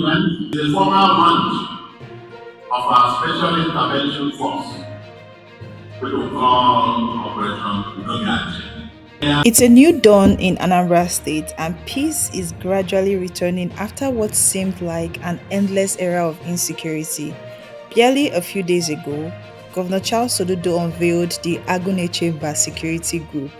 The former branch of our Special Intervention Force, which we call Operation Dogachi. It's a new dawn in Anambra State, and peace is gradually returning after what seemed like an endless era of insecurity. Barely a few days ago, Governor Charles Soludo unveiled the Agunechemba Security Group,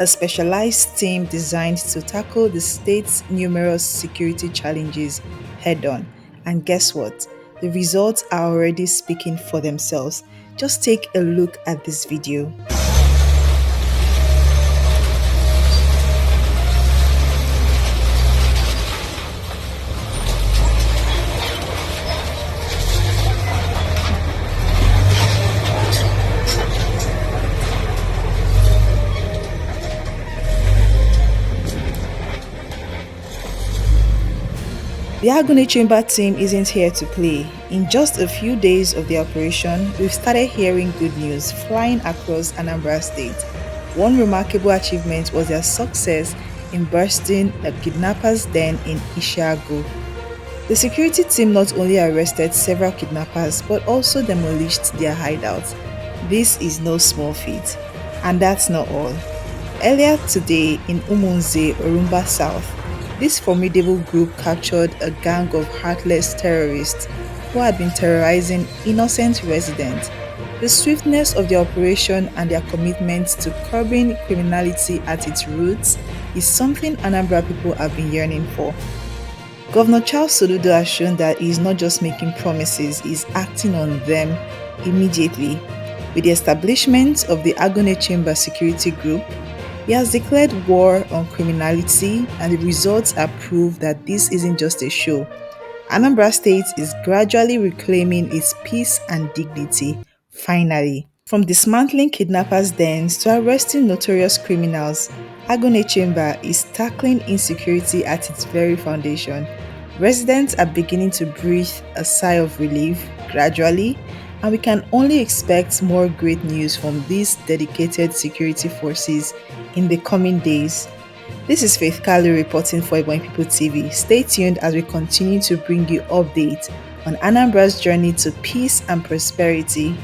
a specialized team designed to tackle the state's numerous security challenges head on. And guess what? The results are already speaking for themselves. Just take a look at this video. The Agunechemba team isn't here to play. In just a few days of the operation, we've started hearing good news flying across Anambra State. One remarkable achievement was their success in bursting a kidnappers' den in Ishiago. The security team not only arrested several kidnappers but also demolished their hideout. This is no small feat. And that's not all. Earlier today in Umunze, Orumba South, this formidable group captured a gang of heartless terrorists who had been terrorizing innocent residents. The swiftness of the operation and their commitment to curbing criminality at its roots is something Anambra people have been yearning for. Governor Charles Soludo has shown that he is not just making promises, he is acting on them immediately. With the establishment of the Agunechemba Security Group, he has declared war on criminality, and the results are proof that this isn't just a show. Anambra State is gradually reclaiming its peace and dignity, finally. From dismantling kidnappers' dens to arresting notorious criminals, Agunechemba is tackling insecurity at its very foundation. Residents are beginning to breathe a sigh of relief gradually, and we can only expect more great news from these dedicated security forces in the coming days. This is Faith Kalu reporting for Ebony People TV. Stay tuned as we continue to bring you updates on Anambra's journey to peace and prosperity.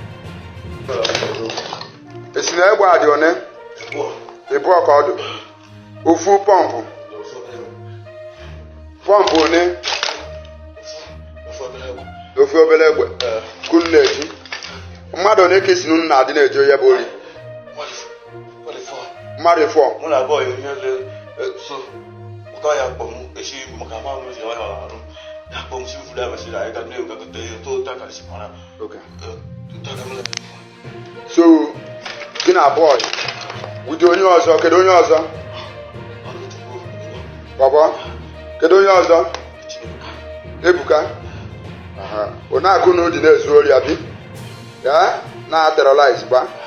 Mmadụ one ka esi nna adị na-eje ya bụ ori mmadụ fọ mụ na boy onye le so ụka ya kpọm eshi maka ma mo ji ọya arụ ya kpọm si fuda ba si la ga ne ga te to ta ka si mara okay so gị na boy ụdị onye ọzọ kedu onye ọzọ baba kedu onye ọzọ Ebuka aha ọ na-akụ na ụdị na-ezu ori abi ya na terrorize ba